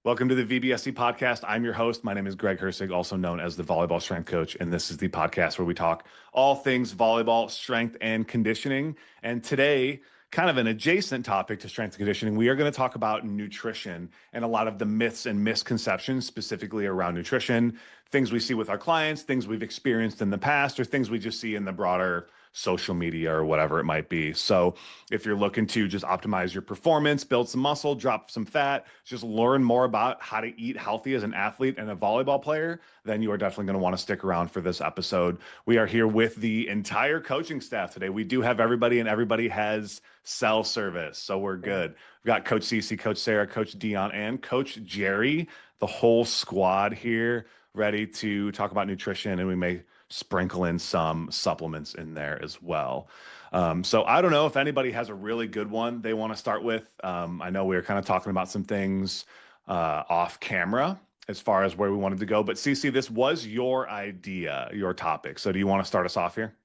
Welcome to the VBSC podcast. I'm your host. My name is Greg Herceg, also known as the Volleyball Strength Coach. And this is the podcast where we talk all things volleyball, strength, and conditioning. And today, kind of an adjacent topic to strength and conditioning, we are going to talk about nutrition and a lot of the myths and misconceptions specifically around nutrition, things we see with our clients, things we've experienced in the past, or things we just see in the broader social media or whatever it might be. So if you're looking to just optimize your performance, build some muscle, drop some fat, just learn more about how to eat healthy as an athlete and a volleyball player, then you are definitely going to want to stick around for this episode. We are here with the entire coaching staff today. We do have everybody, and everybody has cell service, so we're good. We've got Coach CeCe, Coach Sarah, Coach Dion, and Coach Gerry, the whole squad here, ready to talk about nutrition, and we may sprinkle in some supplements in there as well. So I don't know if anybody has a really good one they want to start with. I know we were kind of talking about some things off camera as far as where we wanted to go, but CeCe, this was your idea, your topic. So do you want to start us off here?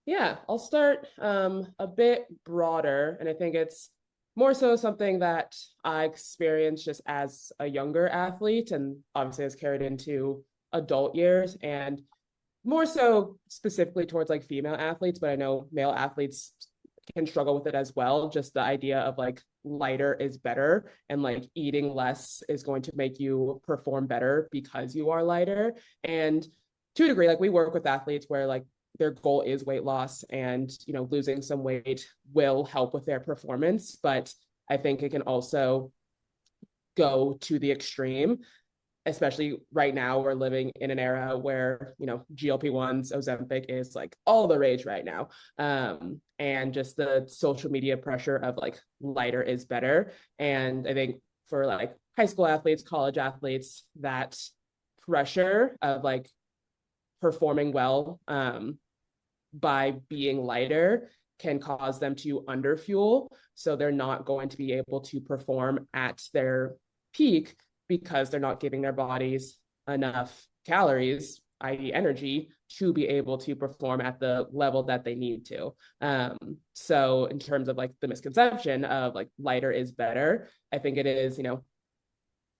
Yeah, I'll start a bit broader, and I think it's more so something that I experienced just as a younger athlete and obviously has carried into adult years, and more so specifically towards like female athletes, but I know male athletes can struggle with it as well. Just the idea of like lighter is better and like eating less is going to make you perform better because you are lighter. And to a degree, like we work with athletes where like their goal is weight loss and, you know, losing some weight will help with their performance. But I think it can also go to the extreme, especially right now. We're living in an era where, you know, GLP-1s, Ozempic is like all the rage right now. And just the social media pressure of like lighter is better. And I think for like high school athletes, college athletes, that pressure of like performing well by being lighter can cause them to underfuel. So they're not going to be able to perform at their peak because they're not giving their bodies enough calories, i.e. energy, to be able to perform at the level that they need to. So in terms of like the misconception of like lighter is better, I think it is, you know,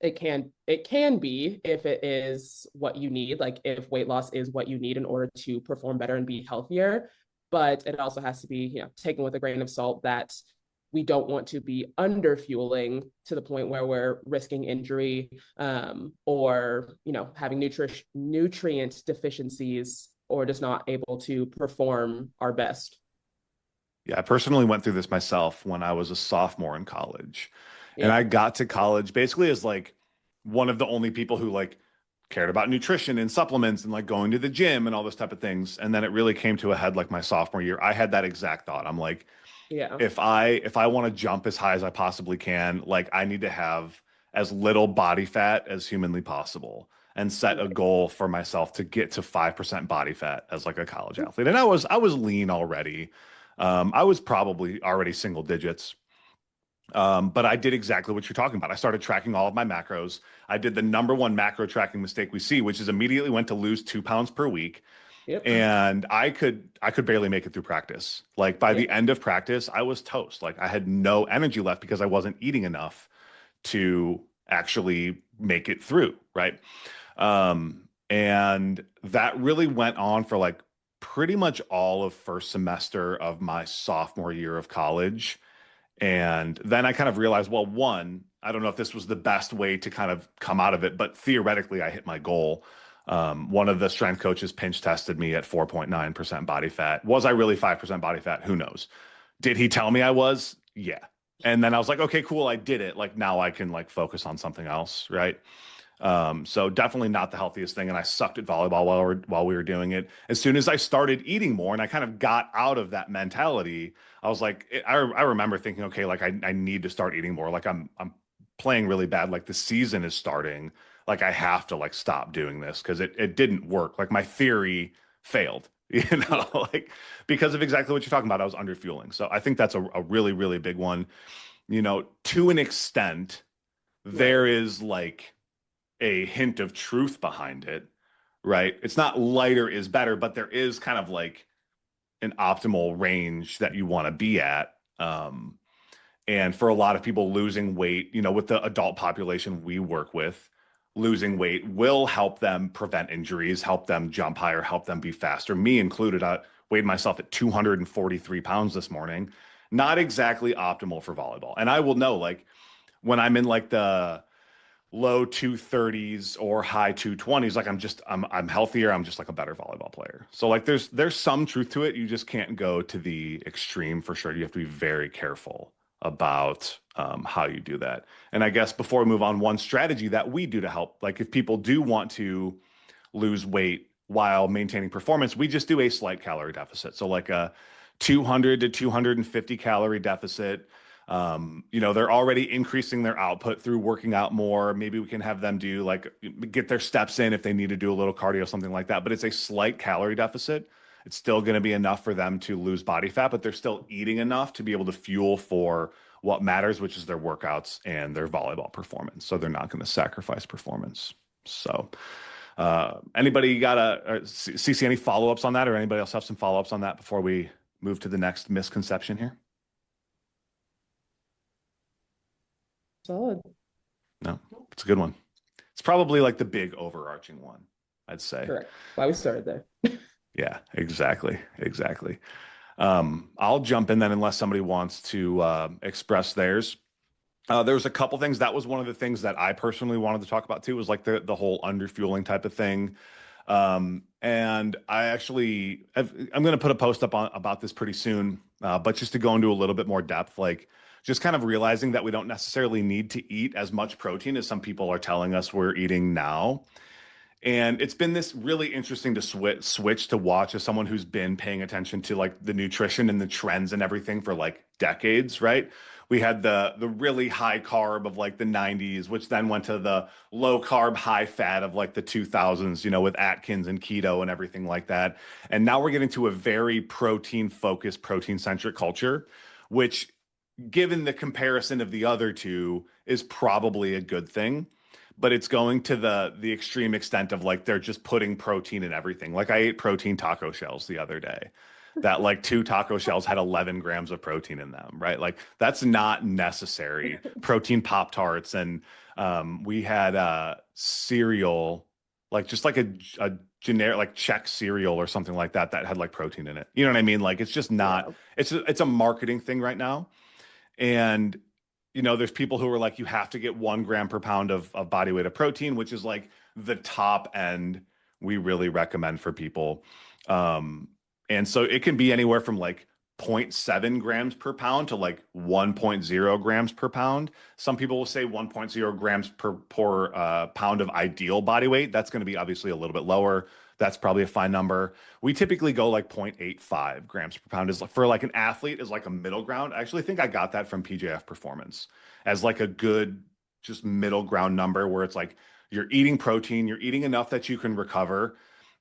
it can be if it is what you need, like if weight loss is what you need in order to perform better and be healthier. But it also has to be, you know, taken with a grain of salt that we don't want to be under fueling to the point where we're risking injury, or, you know, having nutrient deficiencies or just not able to perform our best. Yeah, I personally went through this myself when I was a sophomore in college. And I Yeah. got to college basically as like one of the only people who like cared about nutrition and supplements and like going to the gym and all this type of things. And then it really came to a head like my sophomore year. I had that exact thought. I'm like, Yeah. if I want to jump as high as I possibly can, like I need to have as little body fat as humanly possible and set a Right. goal for myself to get to 5% body fat as like a college athlete. And I was lean already. I was probably already single digits. But I did exactly what you're talking about. I started tracking all of my macros. I did the number one macro tracking mistake we see, which is immediately went to lose 2 pounds per week. Yep. And I could barely make it through practice. Like by Yeah. the end of practice, I was toast. Like I had no energy left because I wasn't eating enough to actually make it through, right? And that really went on for like pretty much all of first semester of my sophomore year of college. And then I kind of realized, well, one, I don't know if this was the best way to kind of come out of it, but theoretically, I hit my goal. One of the strength coaches pinch tested me at 4.9% body fat. Was I really 5% body fat? Who knows? Did he tell me I was? Yeah. And then I was like, okay, cool, I did it. Like now I can like focus on something else, right? So definitely not the healthiest thing. And I sucked at volleyball while we were doing it. As soon as I started eating more and I kind of got out of that mentality, I was like, I remember thinking, okay, like I need to start eating more. Like I'm playing really bad. Like the season is starting. Like I have to like stop doing this because it didn't work. Like my theory failed, Yeah. like because of exactly what you're talking about. I was underfueling. So I think that's a really, really big one. To an extent, Right. there is like a hint of truth behind it, right? It's not lighter is better, but there is kind of like an optimal range that you want to be at. And for a lot of people, losing weight, with the adult population we work with, losing weight will help them prevent injuries, help them jump higher, help them be faster. Me included, I weighed myself at 243 pounds this morning. Not exactly optimal for volleyball. And I will know, like, when I'm in like the low 230s or high 220s, like I'm healthier, I'm just like a better volleyball player. So like there's some truth to it. You just can't go to the extreme for sure. You have to be very careful about how you do that. And I guess before we move on, one strategy that we do to help, like if people do want to lose weight while maintaining performance, we just do a slight calorie deficit. So like a 200 to 250 calorie deficit. They're already increasing their output through working out more. Maybe we can have them do like get their steps in if they need to do a little cardio, something like that. But it's a slight calorie deficit. It's still going to be enough for them to lose body fat, but they're still eating enough to be able to fuel for what matters, which is their workouts and their volleyball performance. So they're not going to sacrifice performance. So, anybody CeCe, any follow-ups on that, or anybody else have some follow-ups on that before we move to the next misconception here? Solid. No, it's a good one. It's probably like the big overarching one, I'd say. Correct. Why we started there. Yeah, exactly. Exactly. I'll jump in then unless somebody wants to express theirs. There was a couple things. That was one of the things that I personally wanted to talk about too, was like the whole underfueling type of thing. And I'm going to put a post up about this pretty soon. But just to go into a little bit more depth, like just kind of realizing that we don't necessarily need to eat as much protein as some people are telling us we're eating now. And it's been this really interesting to switch to watch as someone who's been paying attention to like the nutrition and the trends and everything for like decades, right? We had the really high carb of like the 90s, which then went to the low carb, high fat of like the 2000s, with Atkins and keto and everything like that. And now we're getting to a very protein focused, protein centric culture, which given the comparison of the other two is probably a good thing, but it's going to the extreme extent of like they're just putting protein in everything. Like I ate protein taco shells the other day. That like 2 taco shells had 11 grams of protein in them, right? Like that's not necessary. Protein Pop Tarts, and we had cereal, like just like a generic like Czech cereal or something like that that had like protein in it. You know what I mean? Like it's just not. Yeah. It's a marketing thing right now, and there's people who are like, you have to get 1 gram per pound of body weight of protein, which is like the top end we really recommend for people. And so it can be anywhere from like 0.7 grams per pound to like 1.0 grams per pound. Some people will say 1.0 grams per pound of ideal body weight. That's going to be obviously a little bit lower. That's probably a fine number. We typically go like 0.85 grams per pound is for like an athlete is like a middle ground. I actually think I got that from PJF Performance as like a good just middle ground number where it's like you're eating protein, you're eating enough that you can recover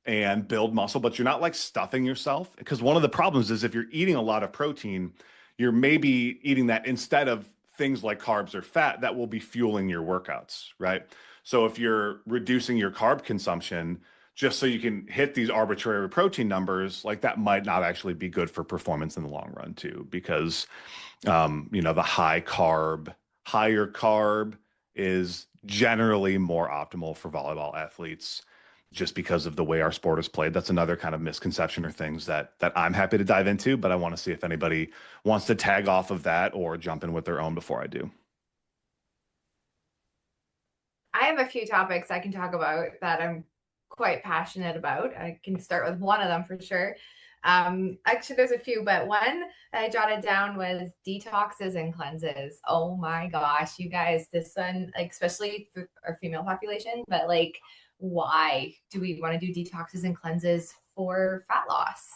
and build muscle, but you're not like stuffing yourself. Because one of the problems is if you're eating a lot of protein, you're maybe eating that instead of things like carbs or fat that will be fueling your workouts, right? So if you're reducing your carb consumption just so you can hit these arbitrary protein numbers, like that might not actually be good for performance in the long run too, because the higher carb is generally more optimal for volleyball athletes just because of the way our sport is played. That's another kind of misconception or things that I'm happy to dive into, but I want to see if anybody wants to tag off of that or jump in with their own before I do. I have a few topics I can talk about that I'm quite passionate about. I can start with one of them for sure. Actually, there's a few, but one that I jotted down was detoxes and cleanses. Oh my gosh, you guys, this one, like, especially for our female population, but like, why do we want to do detoxes and cleanses for fat loss?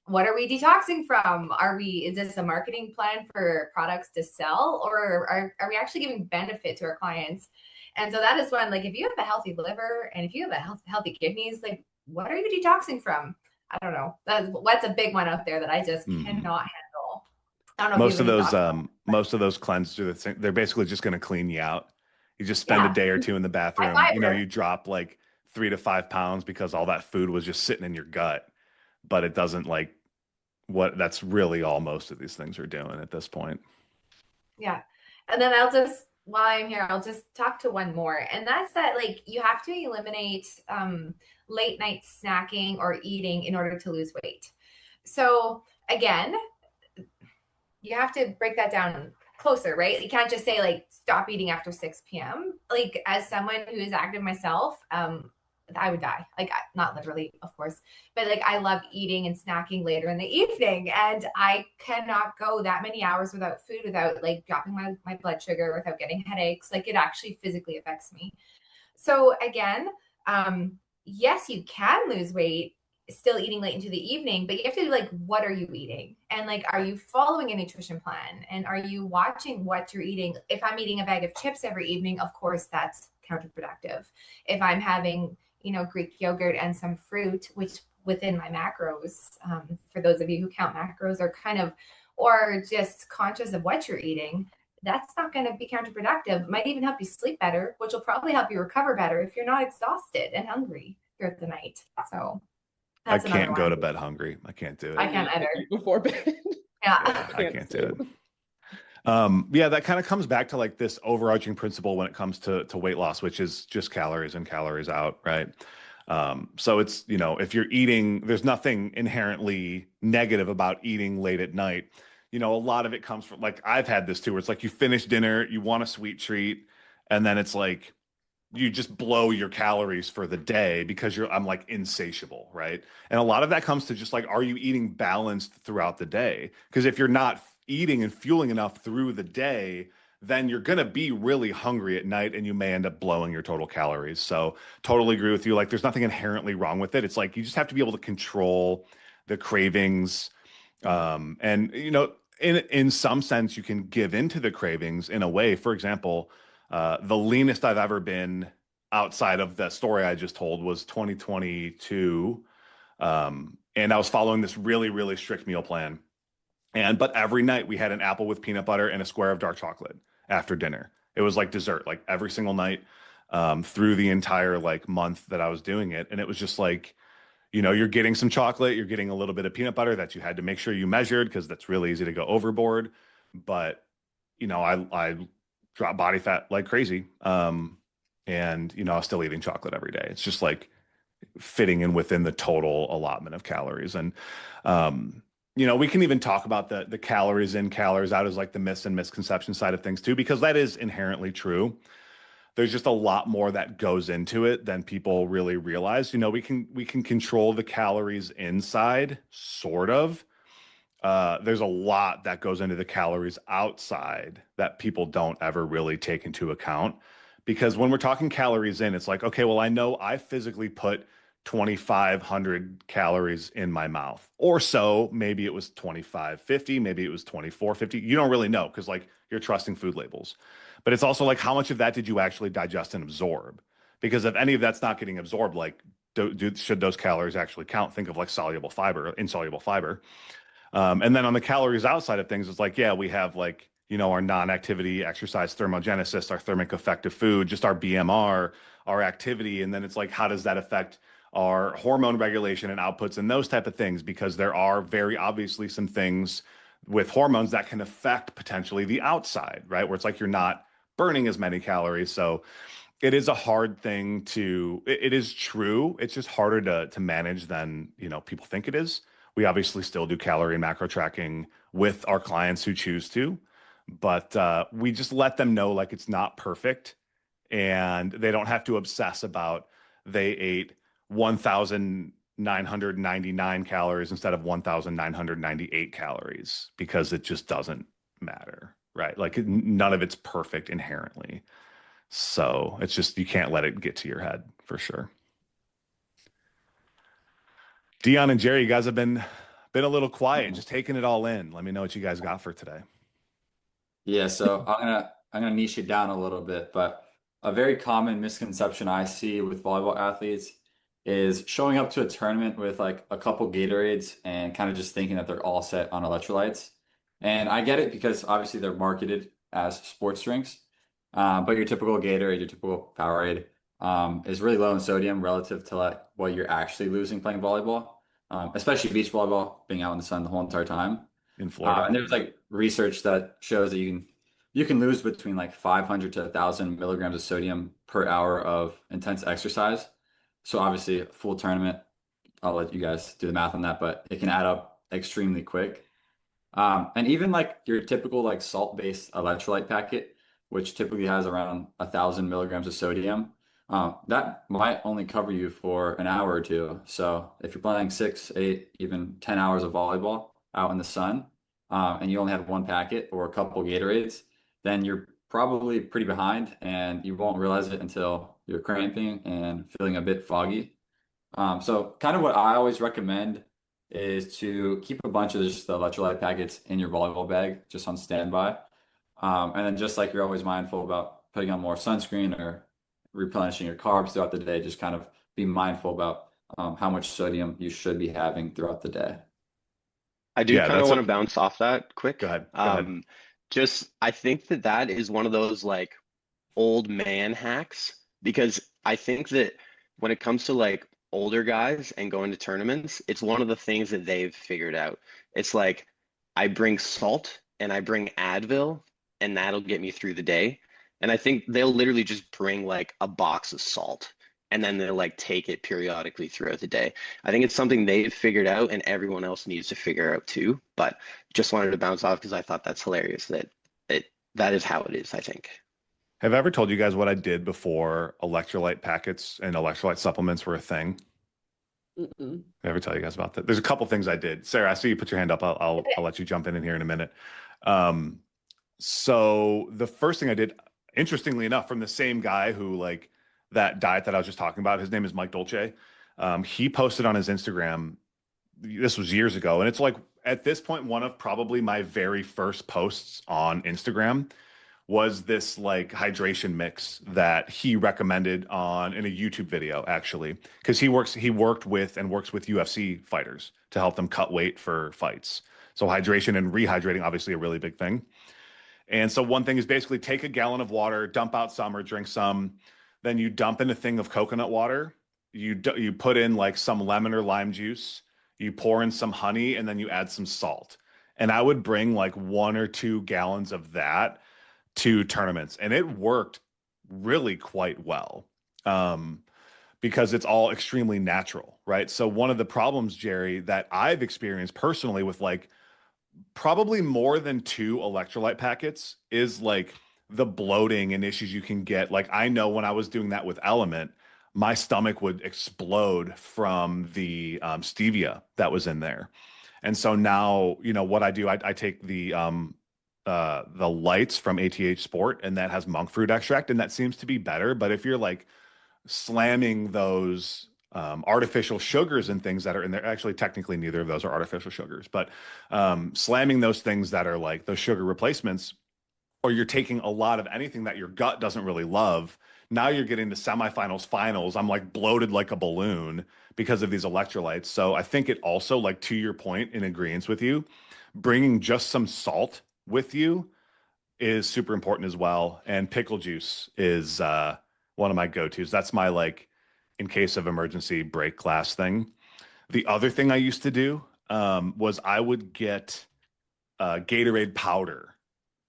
What are we detoxing from? Is this a marketing plan for products to sell, or are we actually giving benefit to our clients? And so that is one, like, if you have a healthy liver and if you have a healthy kidneys, like, what are you detoxing from? I don't know. That's a big one out there that I just cannot handle. I don't know. Most of those cleanses, they're basically just going to clean you out. You just spend a day or two in the bathroom. You drop like 3 to 5 pounds because all that food was just sitting in your gut, but it doesn't that's really all most of these things are doing at this point. Yeah. And then while I'm here, I'll just talk to one more. And that's that, like, you have to eliminate late night snacking or eating in order to lose weight. So again, you have to break that down closer, right? You can't just say like stop eating after 6 p.m. Like, as someone who is active myself, I would die. Like, not literally, of course, but like I love eating and snacking later in the evening, and I cannot go that many hours without food without like dropping my blood sugar, without getting headaches. Like, it actually physically affects me. So again, yes, you can lose weight still eating late into the evening, but you have to do like, what are you eating? And like, are you following a nutrition plan? And are you watching what you're eating? If I'm eating a bag of chips every evening, of course, that's counterproductive. If I'm having, Greek yogurt and some fruit, which within my macros, for those of you who count macros are kind of, or just conscious of what you're eating, that's not going to be counterproductive. It might even help you sleep better, which will probably help you recover better if you're not exhausted and hungry throughout the night. So I that's another can't go one. to bed hungry. I can't do it. I can't either. Before bed. Yeah. I can't do it. Yeah, that kind of comes back to like this overarching principle when it comes to weight loss, which is just calories in, calories out, right? So it's, if you're eating, there's nothing inherently negative about eating late at night. A lot of it comes from, like, I've had this too, where it's like you finish dinner, you want a sweet treat, and then it's like you just blow your calories for the day because I'm like insatiable, right? And a lot of that comes to just like, are you eating balanced throughout the day? Because if you're not eating and fueling enough through the day, then you're going to be really hungry at night and you may end up blowing your total calories. So totally agree with you. Like, there's nothing inherently wrong with it. It's like, you just have to be able to control the cravings. And, in some sense, you can give into the cravings in a way. For example, the leanest I've ever been outside of that story I just told was 2022. And I was following this really, really strict meal plan. But every night we had an apple with peanut butter and a square of dark chocolate after dinner. It was like dessert, like every single night, through the entire like month that I was doing it. And it was just like, you're getting some chocolate, you're getting a little bit of peanut butter that you had to make sure you measured because that's really easy to go overboard. But, I drop body fat like crazy. And, I was still eating chocolate every day. It's just like fitting in within the total allotment of calories. And, we can even talk about the calories in, calories out as like the myths and misconception side of things too, because that is inherently true. There's just a lot more that goes into it than people really realize. We can control the calories inside, sort of. There's a lot that goes into the calories outside that people don't ever really take into account. Because when we're talking calories in, it's like, okay, well, I know I physically put 2,500 calories in my mouth, or so. Maybe it was 2,550, maybe it was 2,450. You don't really know because like you're trusting food labels. But it's also like, how much of that did you actually digest and absorb? Because if any of that's not getting absorbed, like, should those calories actually count? Think of like soluble fiber, insoluble fiber. And then on the calories outside of things, it's like, yeah, we have like, our non-activity, exercise, thermogenesis, our thermic effective food, just our BMR, our activity. And then it's like, how does that affect our hormone regulation and outputs and those type of things? Because there are very obviously some things with hormones that can affect potentially the outside, right? Where it's like you're not burning as many calories. So it is a hard thing it is true. It's just harder to manage than, people think it is. We obviously still do calorie and macro tracking with our clients who choose to, but we just let them know like it's not perfect and they don't have to obsess about they ate 1,999 calories instead of 1,998 calories because it just doesn't matter, right? Like none of it's perfect inherently. So it's just, you can't let it get to your head for sure. Dion and Gerry, you guys have been a little quiet, just taking it all in. Let me know what you guys got for today. Yeah, so I'm gonna niche it down a little bit, but a very common misconception I see with volleyball athletes is showing up to a tournament with like a couple Gatorades and kind of just thinking that they're all set on electrolytes. And I get it because obviously they're marketed as sports drinks, but your typical Gatorade, your typical Powerade, is really low in sodium relative to like what you're actually losing playing volleyball, especially beach volleyball, being out in the sun the whole entire time. In Florida. And there's like research that shows that you can you can lose between like 500 to 1,000 milligrams of sodium per hour of intense exercise. So obviously, full tournament, I'll let you guys do the math on that, but it can add up extremely quick. And even like your typical like salt-based electrolyte packet, which typically has around 1,000 milligrams of sodium, that might only cover you for an hour or two. So if you're playing 6, 8, even 10 hours of volleyball out in the sun, and you only have one packet or a couple Gatorades, then you're probably pretty behind and you won't realize it until you're cramping and feeling a bit foggy. So kind of what I always recommend is to keep a bunch of just the electrolyte packets in your volleyball bag, just on standby. And then just like you're always mindful about putting on more sunscreen or replenishing your carbs throughout the day, just kind of be mindful about how much sodium you should be having throughout the day. I do Yeah, kind of that's want a to bounce off that go quick. ahead. Go ahead. Just I think that that is one of those like old man hacks because I think that when it comes to like older guys and going to tournaments, it's one of the things that they've figured out. It's like I bring salt and I bring Advil and that'll get me through the day. And I think they'll literally just bring like a box of salt and then they'll like take it periodically throughout the day. I think it's something they've figured out and everyone else needs to figure out too. But just wanted to bounce off because I thought that's hilarious that that is how it is, I think. Have I ever told you guys what I did before electrolyte packets and electrolyte supplements were a thing? Mm-mm. Did I ever tell you guys about that? There's a couple things I did. Sarah, I see you put your hand up. I'll let you jump in here in a minute. So the first thing I did, interestingly enough, from the same guy who like that diet that I was just talking about, his name is Mike Dolce. He posted on his Instagram, this was years ago, and it's like at this point, one of probably my very first posts on Instagram was this like hydration mix that he recommended in a YouTube video, actually, because he worked with and works with UFC fighters to help them cut weight for fights. So hydration and rehydrating, obviously a really big thing. And so one thing is basically take a gallon of water, dump out some or drink some, then you dump in a thing of coconut water. You put in like some lemon or lime juice, you pour in some honey, and then you add some salt. And I would bring like 1 or 2 gallons of that to tournaments, and it worked really quite well, because it's all extremely natural, right? So one of the problems, Gerry, that I've experienced personally with like probably more than 2 electrolyte packets is like the bloating and issues you can get. Like I know when I was doing that with Element, my stomach would explode from the stevia that was in there. And so now, what I do, I take the lights from ATH Sport, and that has monk fruit extract, and that seems to be better. But if you're like slamming those artificial sugars and things that are in there, actually technically neither of those are artificial sugars, but slamming those things that are like those sugar replacements, or you're taking a lot of anything that your gut doesn't really love. Now you're getting to semifinals, finals. I'm like bloated like a balloon because of these electrolytes. So I think it also, like to your point, in agreement with you, bringing just some salt with you is super important as well. And pickle juice is one of my go-tos. That's my like in case of emergency break glass thing. The other thing I used to do was I would get Gatorade powder,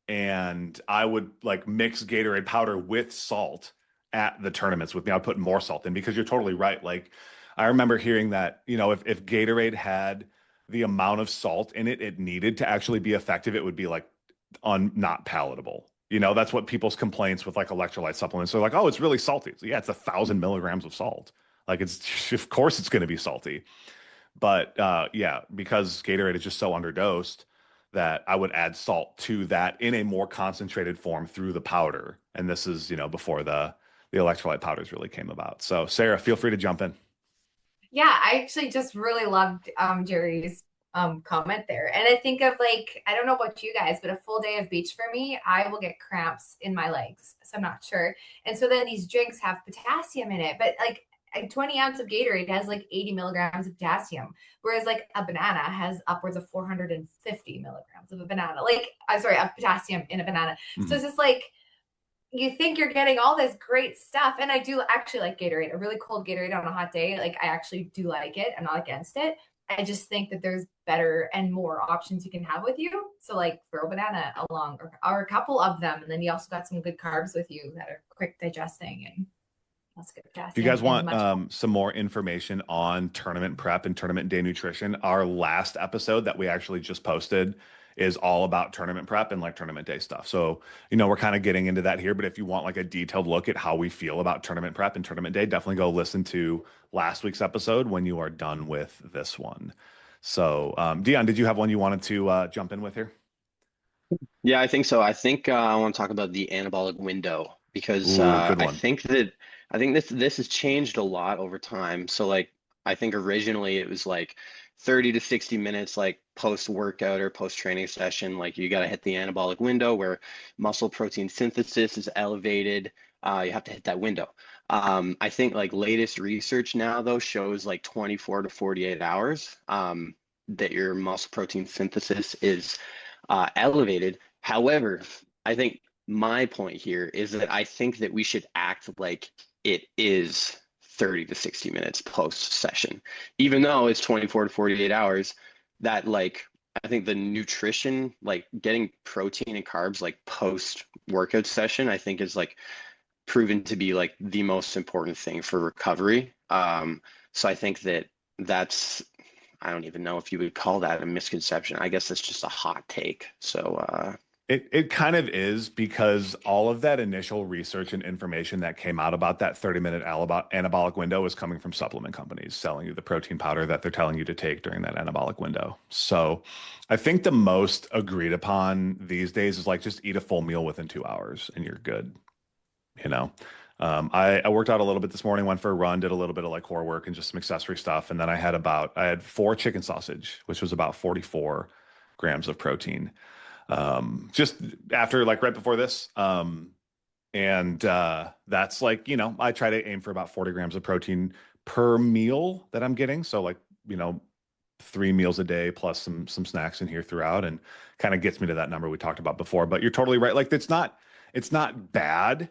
and I would like mix Gatorade powder with salt at the tournaments with me. I'd put more salt in because you're totally right. Like I remember hearing that, if Gatorade had the amount of salt in it it needed to actually be effective, it would be like not palatable. That's what people's complaints with like electrolyte supplements. They're like, oh, it's really salty. So, yeah, it's 1,000 milligrams of salt. Like of course it's going to be salty. But yeah, because Gatorade is just so underdosed that I would add salt to that in a more concentrated form through the powder. And this is, before the electrolyte powders really came about. So Sarah, feel free to jump in. Yeah, I actually just really loved Gerry's comment there. And I think of like, I don't know about you guys, but a full day of beach for me, I will get cramps in my legs. So I'm not sure. And so then these drinks have potassium in it, but like a 20 ounce of Gatorade has like 80 milligrams of potassium, whereas like a banana has upwards of 450 milligrams of a banana. Like, I'm sorry, of potassium in a banana. Mhm. So it's just like, you think you're getting all this great stuff. And I do actually like Gatorade, a really cold Gatorade on a hot day. Like I actually do like it. I'm not against it. I just think that there's better and more options you can have with you. So like throw a banana along or a couple of them. And then you also got some good carbs with you that are quick digesting and that's good If you potassium guys and want some more information on tournament prep and tournament day nutrition, our last episode that we actually just posted is all about tournament prep and like tournament day stuff. So, we're kind of getting into that here, but if you want like a detailed look at how we feel about tournament prep and tournament day, definitely go listen to last week's episode when you are done with this one. So, Dion, did you have one you wanted to jump in with here? Yeah, I think so. I think I want to talk about the anabolic window because Ooh, good one. I think this has changed a lot over time. So like I think originally it was like 30 to 60 minutes like post workout or post training session. Like you got to hit the anabolic window where muscle protein synthesis is elevated. You have to hit that window. I think like latest research now though shows like 24 to 48 hours that your muscle protein synthesis is elevated. However, I think my point here is that I think that we should act like it is 30 to 60 minutes post session, even though it's 24 to 48 hours. That like, I think the nutrition, like getting protein and carbs like post workout session, I think is like proven to be like the most important thing for recovery. So I think that that's, I don't even know if you would call that a misconception. I guess that's just a hot take. So It kind of is because all of that initial research and information that came out about that 30-minute anabolic window is coming from supplement companies selling you the protein powder that they're telling you to take during that anabolic window. So I think the most agreed upon these days is like just eat a full meal within 2 hours and you're good. I worked out a little bit this morning, went for a run, did a little bit of like core work and just some accessory stuff. And then I had 4 chicken sausage, which was about 44 grams of protein. Just after like right before this. That's like, I try to aim for about 40 grams of protein per meal that I'm getting. So like, 3 meals a day plus some snacks in here throughout and kind of gets me to that number we talked about before. But you're totally right. Like it's not bad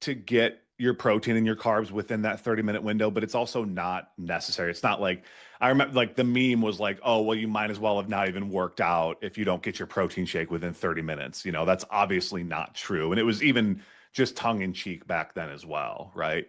to get your protein and your carbs within that 30-minute window, but it's also not necessary. It's not like, I remember like the meme was like, oh, well, you might as well have not even worked out if you don't get your protein shake within 30 minutes. That's obviously not true. And it was even just tongue in cheek back then as well. Right.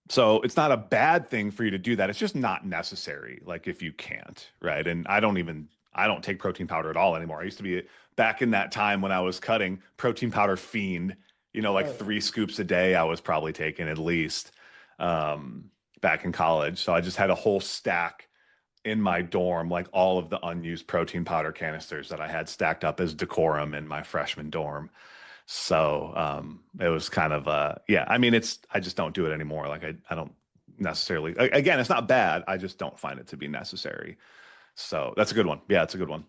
So it's not a bad thing for you to do that. It's just not necessary. Like if you can't, right. And I don't take protein powder at all anymore. I used to be back in that time when I was cutting protein powder fiend, like 3 scoops a day I was probably taking at least back in college. So I just had a whole stack in my dorm, like all of the unused protein powder canisters that I had stacked up as decorum in my freshman dorm. So it was kind of, I just don't do it anymore. Like I don't necessarily, again, it's not bad. I just don't find it to be necessary. So that's a good one. Yeah, it's a good one.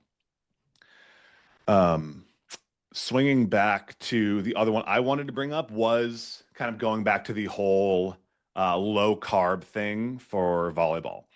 Swinging back to the other one I wanted to bring up was kind of going back to the whole low carb thing for volleyball.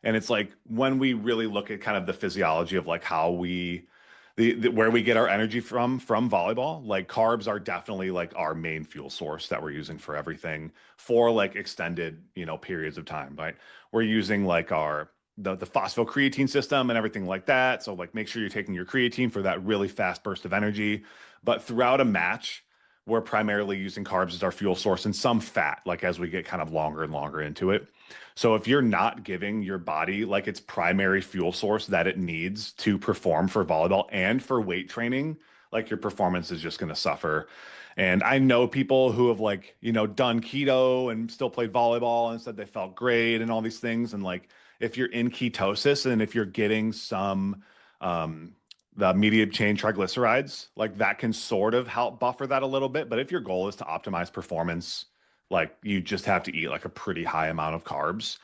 And it's like when we really look at kind of the physiology of like how where we get our energy from volleyball, like carbs are definitely like our main fuel source that we're using for everything for like extended, periods of time, right? We're using like the phosphocreatine system and everything like that. So like make sure you're taking your creatine for that really fast burst of energy. But throughout a match, we're primarily using carbs as our fuel source and some fat, like as we get kind of longer and longer into it. So if you're not giving your body like its primary fuel source that it needs to perform for volleyball and for weight training, like your performance is just going to suffer. And I know people who have like, done keto and still played volleyball and said they felt great and all these things. And like, if you're in ketosis and if you're getting some the medium chain triglycerides, like that can sort of help buffer that a little bit. But if your goal is to optimize performance, like you just have to eat like a pretty high amount of carbs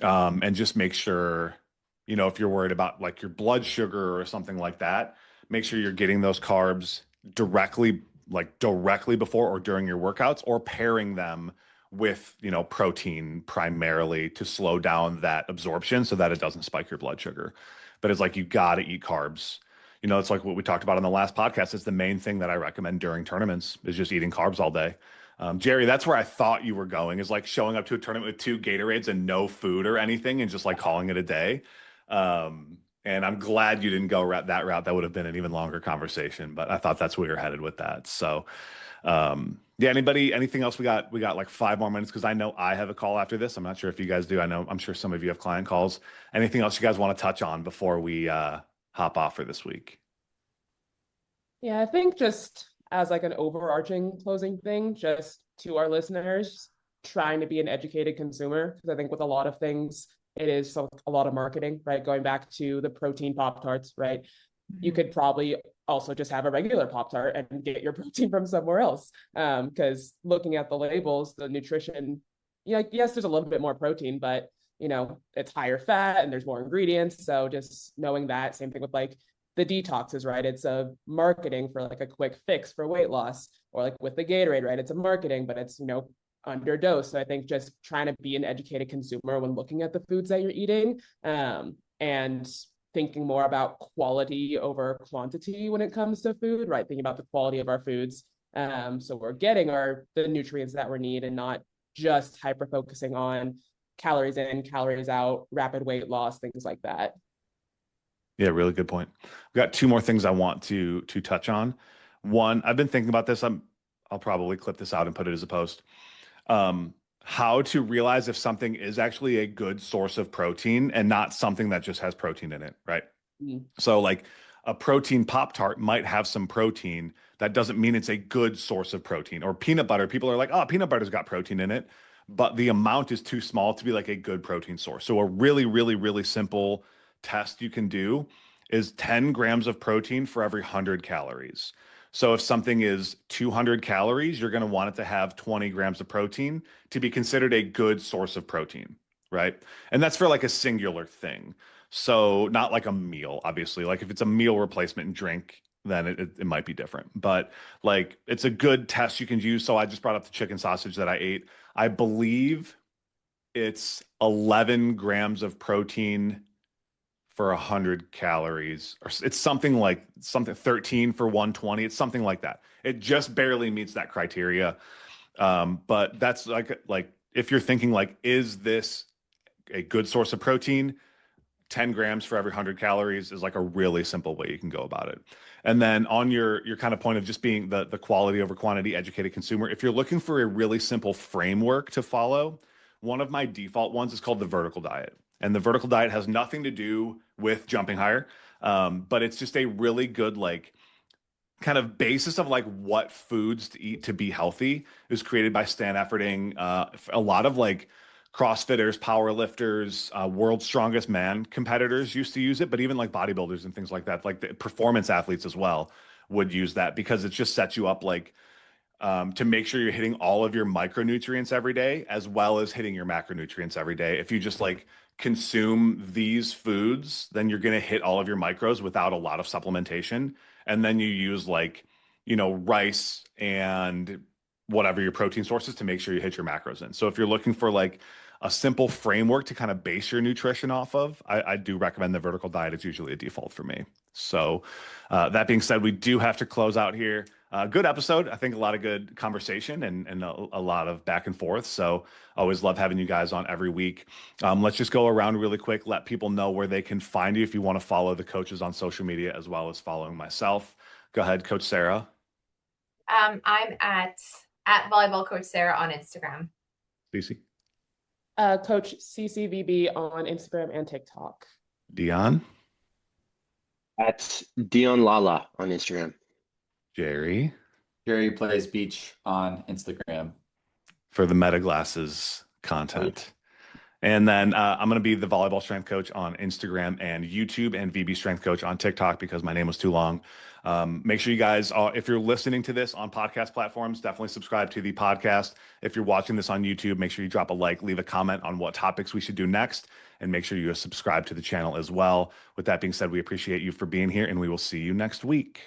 and just make sure, if you're worried about like your blood sugar or something like that, make sure you're getting those carbs directly before or during your workouts or pairing them with, protein primarily to slow down that absorption so that it doesn't spike your blood sugar. But it's like, you got to eat carbs. It's like what we talked about on the last podcast. It's the main thing that I recommend during tournaments is just eating carbs all day. Gerry, that's where I thought you were going, is like showing up to a tournament with 2 Gatorades and no food or anything and just like calling it a day. And I'm glad you didn't go that route. That would have been an even longer conversation, but I thought that's where you're headed with that. So, yeah, anything else? We got like 5 more minutes because I know I have a call after this. I'm not sure if you guys do. I'm sure some of you have client calls. Anything else you guys want to touch on before we hop off for this week? Yeah, I think just as like an overarching closing thing, just to our listeners, trying to be an educated consumer. Because I think with a lot of things, it is a lot of marketing, right? Going back to the protein Pop-Tarts, right? You could probably also just have a regular Pop-Tart and get your protein from somewhere else. Because looking at the labels, the nutrition, yes, there's a little bit more protein, but it's higher fat and there's more ingredients. So just knowing that, same thing with like the detoxes, right? It's a marketing for like a quick fix for weight loss, or like with the Gatorade, right? It's a marketing, but it's, underdose. So I think just trying to be an educated consumer when looking at the foods that you're eating, and thinking more about quality over quantity when it comes to food, right? Thinking about the quality of our foods. So we're getting the nutrients that we need and not just hyper focusing on calories in, calories out, rapid weight loss, things like that. Yeah, really good point. We've got 2 more things I want to touch on. One, I've been thinking about this. I'll probably clip this out and put it as a post. How to realize if something is actually a good source of protein and not something that just has protein in it, right? So like a protein Pop-Tart might have some protein. That doesn't mean it's a good source of protein. Or peanut butter, people are like, oh, peanut butter's got protein in it, but the amount is too small to be like a good protein source. So a really, really, really simple test you can do is 10 grams of protein for every 100 calories. So if something is 200 calories, you're going to want it to have 20 grams of protein to be considered a good source of protein, right? And that's for like a singular thing. So not like a meal, obviously. Like if it's a meal replacement and drink, then it might be different. But like it's a good test you can use. So I just brought up the chicken sausage that I ate. I believe it's 11 grams of protein for 100 calories, or it's something 13 for 120. It's something like that. It just barely meets that criteria. But that's like if you're thinking like, is this a good source of protein? 10 grams for every 100 calories is like a really simple way you can go about it. And then on your kind of point of just being the quality over quantity educated consumer, if you're looking for a really simple framework to follow, one of my default ones is called the vertical diet. And the vertical diet has nothing to do with jumping higher, but it's just a really good like kind of basis of like what foods to eat to be healthy. It was created by Stan Efferding. A lot of like CrossFitters, powerlifters, world's strongest man competitors used to use it, but even like bodybuilders and things like that, like the performance athletes as well would use that because it just sets you up like to make sure you're hitting all of your micronutrients every day, as well as hitting your macronutrients every day. If you just like consume these foods, then you're going to hit all of your macros without a lot of supplementation. And then you use like, rice and whatever your protein sources to make sure you hit your macros in. So if you're looking for like a simple framework to kind of base your nutrition off of, I do recommend the vertical diet. It's usually a default for me. So that being said, we do have to close out here. Good episode. I think a lot of good conversation and a lot of back and forth. So always love having you guys on every week. Let's just go around really quick, let people know where they can find you if you want to follow the coaches on social media, as well as following myself. Go ahead, Coach Sarah. I'm at Volleyball Coach Sarah on Instagram. CeCe. Coach CeCe VB on Instagram and TikTok. Dion. At Dion Lala on Instagram. Gerry. Gerry Plays Beach on Instagram. For the Meta Glasses content. And then I'm going to be the volleyball strength coach on Instagram and YouTube, and VB strength coach on TikTok because my name was too long. Make sure you guys, if you're listening to this on podcast platforms, definitely subscribe to the podcast. If you're watching this on YouTube, make sure you drop a like, leave a comment on what topics we should do next, and make sure you subscribe to the channel as well. With that being said, we appreciate you for being here, and we will see you next week.